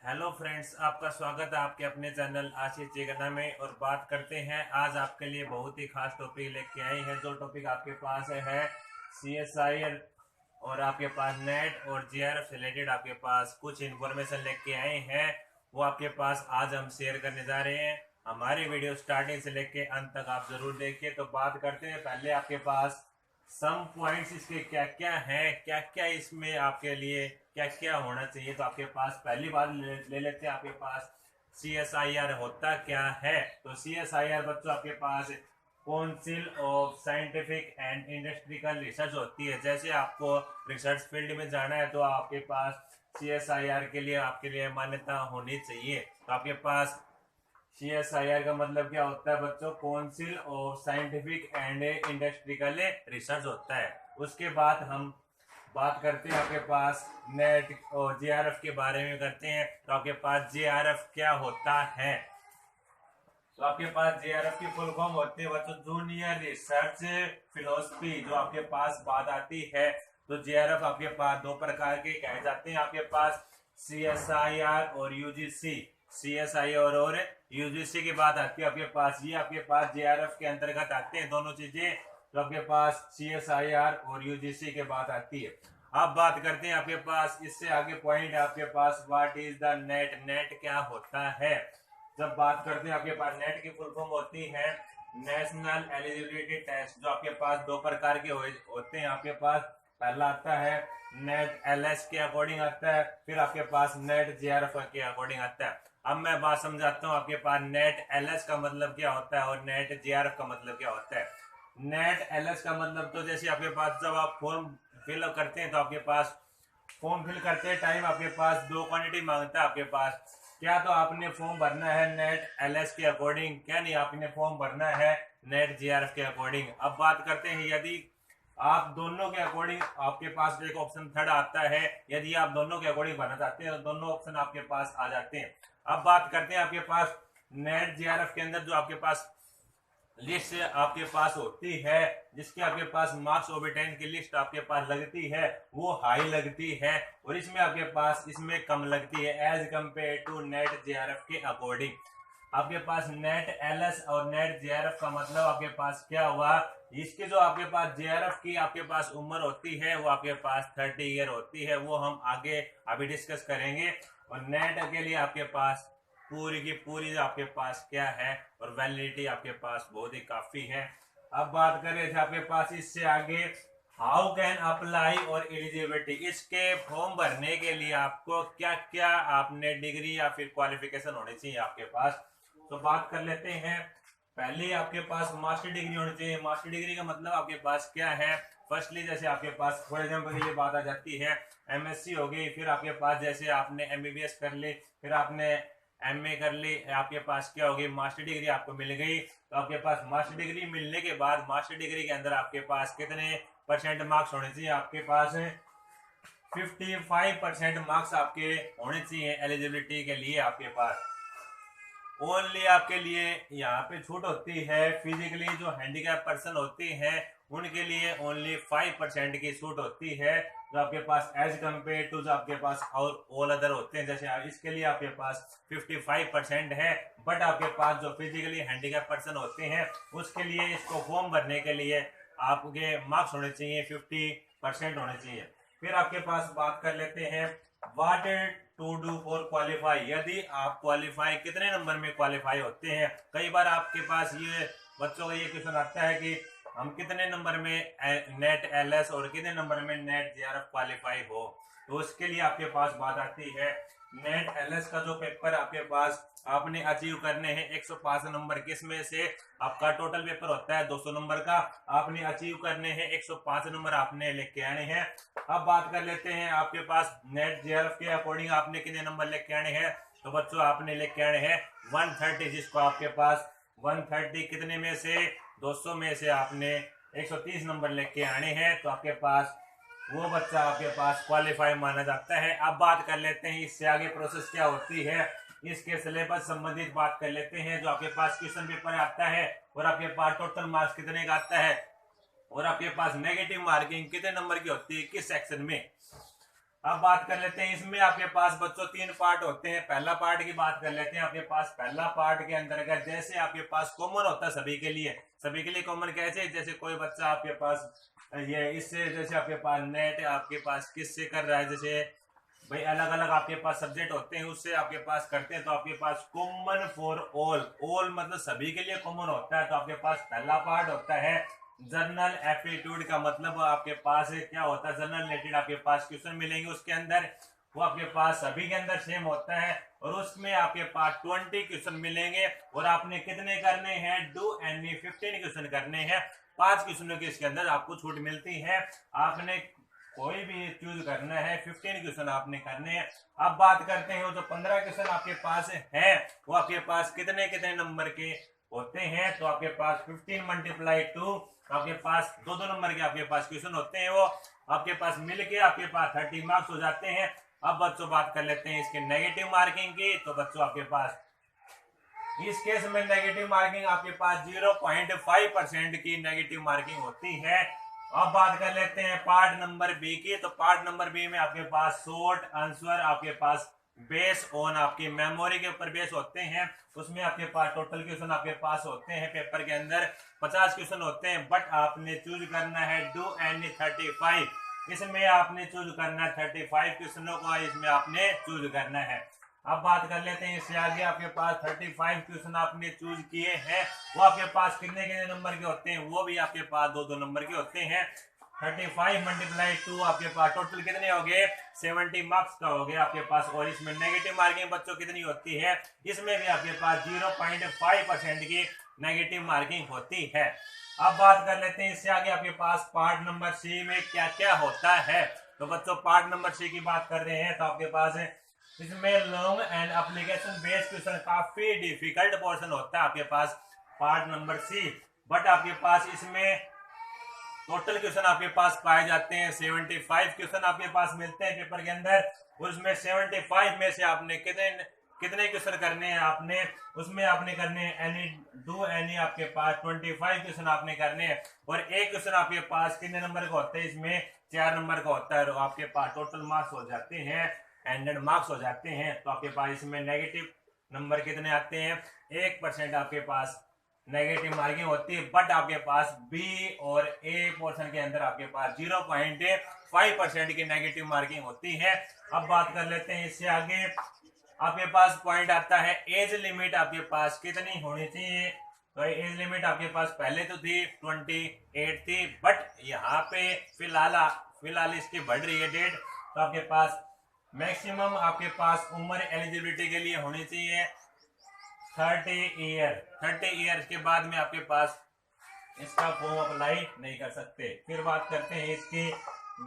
Hello friends, आपका स्वागत है आपके अपने चैनल आशीष जिगना में। और बात करते हैं आज आपके लिए बहुत ही खास टॉपिक लेके आए हैं। जो टॉपिक आपके पास है CSIR और आपके पास नेट और JRF से रिलेटेड आपके पास कुछ इन्फॉर्मेशन लेके आए हैं। वो आपके पास आज हम शेयर करने जा रहे हैं। हमारी वीडियो स्टार्टिंग से लेके अंत तक आप जरूर देखिए। तो बात करते हैं पहले आपके पास सम पॉइंट्स इसके क्या क्या हैं, क्या क्या इसमें आपके लिए क्या क्या होना चाहिए। तो आपके पास पहली बात ले लेते हैं आपके पास CSIR होता क्या है। तो CSIR बच्चों आपके पास council of scientific and industrial research होती है। जैसे आपको रिसर्च फील्ड में जाना है तो आपके पास CSIR के लिए आपके लिए मान्यता होनी चाहिए। तो आपके पास CSIR का मतलब क्या होता है बच्चों? Council of scientific and industrial research होता है। उसके बाद हम बात करते हैं आपके पास नेट और JRF के बारे में करते हैं। तो आपके पास JRF क्या होता है? तो आपके पास JRF की फुल फॉर्म होती है बच्चों जूनियर रिसर्च फिलोसफी। जो आपके पास बात आती है तो JRF आपके पास दो प्रकार के कहे जाते हैं। आपके पास CSIR और UGC। CSIR और UGC की बात आती है आपके पास, ये आपके पास JRF के अंतर्गत आते हैं दोनों चीजें। तो आपके पास CSIR और UGC के बात आती है। अब बात करते हैं आपके पास इससे आगे पॉइंट है आपके पास what is the NET. NET क्या होता है? जब बात करते हैं आपके पास नेट की फुल फॉर्म होती है नेशनल एलिजिबिलिटी टेस्ट। जो आपके पास दो प्रकार के होते हैं आपके पास। पहला आता है नेट LS के अकॉर्डिंग आता है, फिर आपके पास नेट JRF के अकॉर्डिंग आता है। अब मैं बात समझाता हूँ आपके पास नेट LS का मतलब क्या होता है और नेट JRF का मतलब क्या होता है। नेट LS का मतलब तो जैसे आपके पास जब आप फॉर्म फिल करते हैं तो आपके पास फॉर्म फिल करते टाइम आपके पास दो क्वांटिटी मांगता है आपके पास। क्या तो आपने फॉर्म भरना है नेट LS के अकॉर्डिंग, क्या नहीं आपने फॉर्म भरना है नेट JRF के अकॉर्डिंग। अब बात करते हैं यदि आप दोनों के अकॉर्डिंग आपके पास एक ऑप्शन थर्ड आता है। यदि आप दोनों के अकॉर्डिंग भरना चाहते हैं तो दोनों ऑप्शन आपके पास आ जाते हैं। अब बात करते हैं आपके पास नेट JRF के अंदर जो आपके पास लिस्ट आपके पास होती है, जिसके आपके पास मार्क्स ओबिटेन की लिस्ट आपके पास लगती है वो हाई लगती है, और इसमें आपके पास इसमें कम लगती है as compare to net JRF के अकॉर्डिंग। आपके पास नेट LS और नेट JRF का मतलब आपके पास क्या हुआ? इसके जो आपके पास JRF की आपके पास उम्र होती है वो आपके पास 30 ईयर होती है, वो हम आगे अभी डिस्कस करेंगे। और नेट के लिए आपके पास पूरी की पूरी आपके पास क्या है और वैलिडिटी आपके पास बहुत ही काफी है। अब बात करें थे आपके पास इससे आगे हाउ कैन अप्लाई और एलिजिबिलिटी। इसके फॉर्म भरने के लिए आपको क्या क्या आपने डिग्री या फिर क्वालिफिकेशन होनी चाहिए आपके पास। तो बात कर लेते हैं। पहले आपके पास मास्टर डिग्री होनी चाहिए। मास्टर डिग्री का मतलब आपके पास क्या है? फर्स्टली जैसे आपके पास फॉर एग्जाम्पल के लिए बात आ जाती है MSc हो गई, फिर आपके पास जैसे आपने MBBS कर ली, फिर आपने MA कर ली, आपके पास क्या होगी मास्टर डिग्री आपको मिल गई। तो आपके पास मास्टर डिग्री मिलने के बाद मास्टर डिग्री के अंदर आपके पास कितने परसेंट मार्क्स होने चाहिए? आपके पास 55% मार्क्स आपके होने चाहिए एलिजिबिलिटी के लिए। आपके पास ओनली आपके लिए यहाँ पे छूट होती है फिजिकली जो हैंडीकैप पर्सन होते हैं उनके लिए ओनली 5% की छूट होती है, जो आपके पास एज कंपेयर टू जो आपके पास और ऑल अदर होते हैं। जैसे इसके लिए आपके पास 55% है, बट आपके पास जो फिजिकली हैंडीकैप पर्सन होते हैं उसके लिए इसको फॉर्म भरने के लिए आपके मार्क्स होने चाहिए 50% होने चाहिए। फिर आपके पास बात कर लेते हैं what to do for qualify. यदि आप क्वालिफाई कितने नंबर में क्वालिफाई होते हैं? कई बार आपके पास ये बच्चों का ये क्वेश्चन आता है कि हम कितने नंबर में नेट LS और कितने नंबर में नेट JRF क्वालिफाई हो। तो उसके लिए आपके पास बात आती है नेट LS का जो पेपर आपके पास आपने अचीव करने हैं 105 नंबर, किसमें से आपका टोटल पेपर होता है 200 नंबर का, आपने अचीव करने हैं 105 नंबर आपने लेके आने हैं। अब बात कर लेते हैं आपके पास नेट JRF के अकॉर्डिंग आपने कितने नंबर लेके आने हैं। तो बच्चों आपने लेके आने हैं 130, जिसको आपके पास 130 कितने में से 200 में से आपने 130 नंबर लेके आने हैं। तो आपके पास वो बच्चा आपके पास क्वालिफाई माना जाता है। अब बात कर लेते हैं इससे आगे प्रोसेस क्या होती है, इसके सिलेबस संबंधित बात कर लेते हैं। जो आपके पास क्वेश्चन पेपर आता है और आपके पास टोटल मार्क्स कितने का आता है और आपके पास नेगेटिव मार्किंग कितने नंबर की होती है किस सेक्शन में। अब बात कर लेते हैं, इसमें आपके पास बच्चों 3 पार्ट होते हैं। पहला पार्ट की बात कर लेते हैं। आपके पास पहला पार्ट के अंतर्गत जैसे आपके पास कॉमन होता है सभी के लिए कॉमन कैसे, जैसे कोई बच्चा आपके पास ये इससे जैसे आपके पास नेट आपके पास किससे कर रहा है, जैसे भाई अलग अलग आपके पास सब्जेक्ट होते हैं उससे आपके पास करते हैं, तो आपके पास कॉमन फॉर ऑल मतलब सभी के लिए कॉमन होता है। तो आपके पास पहला पार्ट होता है जनरल एप्टीट्यूड का, मतलब आपके पास क्या होता है जनरल रिलेटेड आपके पास क्वेश्चन मिलेंगे उसके अंदर, वो आपके पास सभी के अंदर सेम होता है और उसमें आपके पास 20 क्वेश्चन मिलेंगे और आपने कितने करने हैं, डू एनी 15 क्वेश्चन करने हैं। 5 क्वेश्चनों के इसके अंदर आपको छूट मिलती है, आपने कोई भी चूज करना है, 15 क्वेश्चन आपने करने हैं। अब बात करते हैं वो जो 15 क्वेश्चन आपके पास है वो आपके पास कितने कितने नंबर के होते हैं, तो आपके पास 15 मल्टीप्लाई 2 आपके पास 2-2 नंबर के आपके पास क्वेश्चन होते हैं, वो आपके पास मिलके आपके पास 30 मार्क्स हो जाते हैं। अब बच्चों बात कर लेते हैं इसके नेगेटिव मार्किंग की, तो बच्चों आपके पास इस केस में नेगेटिव मार्किंग आपके पास 0.5% की नेगेटिव मार्किंग होती है। अब बात कर लेते हैं पार्ट नंबर बी की, तो पार्ट नंबर बी में आपके पास शॉर्ट आंसर आपके पास बेस ऑन आपकी मेमोरी के ऊपर बेस होते हैं, उसमें आपके पास टोटल क्वेश्चन आपके पास होते हैं पेपर के अंदर 50 क्वेश्चन होते हैं, बट आपने चूज करना है डू एनी 35, इसमें आपने चूज करना है 35 क्वेश्चनों को, इसमें आपने चूज करना है। अब बात कर लेते हैं इससे आगे, आपके पास 35 क्वेश्चन आपने चूज किए हैं, वो आपके पास कितने कितने नंबर के होते हैं, वो भी आपके पास 2-2 नंबर के होते हैं। 35 मल्टीप्लाई 2 आपके पास टोटल कितने हो गए, 70 मार्क्स का हो गया आपके पास। और इसमें नेगेटिव मार्किंग बच्चों कितनी होती है, इसमें भी आपके पास 0.5% की नेगेटिव मार्किंग होती है। अब बात कर लेते हैं इससे आगे, आपके पास पार्ट नंबर सी में क्या क्या होता है, तो बच्चों पार्ट नंबर सी की बात कर रहे हैं, तो आपके पास इसमें long and application based question काफी डिफिकल्ट पोर्शन होता है आपके पास पार्ट नंबर सी, बट आपके पास इसमें टोटल क्वेश्चन आपके पास पाए जाते हैं 75 क्वेश्चन आपके पास मिलते हैं पेपर के अंदर, उसमें 75 में से आपने कितने कितने क्वेश्चन करने हैं, आपने उसमें आपने करने हैं एनी डू एनी आपके पास 25 क्वेश्चन आपने करने हैं, और एक क्वेश्चन आपके पास कितने नंबर का होता है, इसमें 4 नंबर का होता है, और आपके पास टोटल मार्क्स हो जाते हैं 100 मार्क्स हो जाते हैं। तो आपके पास इसमें नेगेटिव नंबर कितने आते हैं, 1% आपके पास नेगेटिव मार्किंग होती है, बट आपके पास बी और ए पोर्शन के अंदर आपके पास 0.5% की नेगेटिव मार्किंग होती है। अब बात कर लेते हैं इससे आगे, आपके पास पॉइंट आता है एज लिमिट आपके पास कितनी होनी चाहिए, तो एज लिमिट आपके पास पहले तो थी 28 थी, बट यहाँ पे फिलहाल इसकी बढ़ रही है डेट, तो आपके पास मैक्सिमम आपके पास उम्र एलिजिबिलिटी के लिए होनी चाहिए 30 ईयर के बाद में आपके पास इसका फॉर्म अप्लाई नहीं कर सकते। फिर बात करते हैं इसकी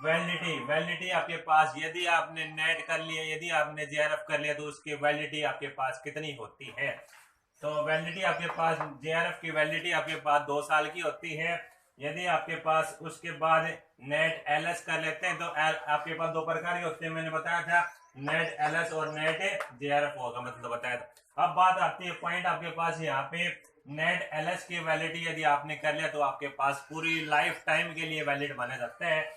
वैलिडिटी आपके पास, यदि आपने नेट कर लिया, यदि आपने जेआरएफ कर लिया, तो उसकी वैलिडिटी आपके पास कितनी होती है, तो वैलिडिटी आपके पास जेआरएफ की वैलिडिटी आपके पास 2 साल की होती है। यदि आपके पास उसके बाद नेट एलएस कर लेते हैं, तो आपके पास 2 प्रकार के होते हैं, मैंने बताया था नेट एलएस और नेट जेआरएफ होगा, मतलब बताया था। अब बात आती है पॉइंट आपके पास यहाँ पे नेट एलएस की वैलिडिटी यदि आपने कर लिया, तो आपके पास पूरी लाइफ टाइम के लिए वैलिड माना जाता है।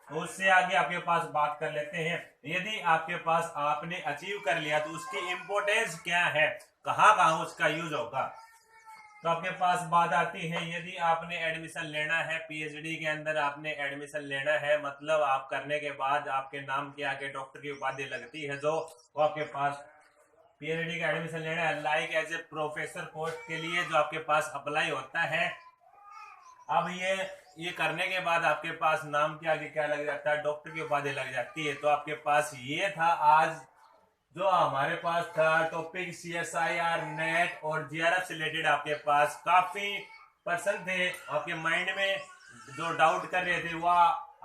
उससे आगे आपके पास बात कर लेते हैं, यदि आपके पास आपने अचीव कर लिया, तो उसकी इम्पोर्टेंस क्या है, कहाँ कहाँ उसका यूज होगा, तो आपके पास बात आती है, यदि आपने एडमिशन लेना है पीएचडी के अंदर, आपने एडमिशन लेना है, मतलब आप करने के बाद आपके नाम के आगे डॉक्टर की उपाधि लगती है, जो वो आपके पास पीएचडी का एडमिशन लेना है, like as a professor post के लिए जो आपके पास अप्लाई होता है। अब ये करने के बाद आपके पास नाम के आगे क्या लग जाता है, डॉक्टर की उपाधि लग जाती है। तो आपके पास ये था आज जो हमारे पास था टॉपिक CSIR नेट और जीआरएफ से रिलेटेड, आपके पास काफी पर्सन थे आपके माइंड में जो डाउट कर रहे थे, वह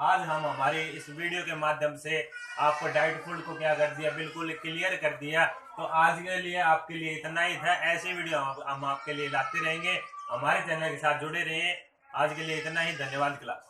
आज हम हमारे इस वीडियो के माध्यम से आपको डाउटफुल को क्या कर दिया, बिल्कुल क्लियर कर दिया। तो आज के लिए आपके लिए इतना ही था, ऐसी वीडियो हम आपके लिए लाते रहेंगे, हमारे चैनल के साथ जुड़े रहिए। आज के लिए इतना ही, धन्यवाद क्लास।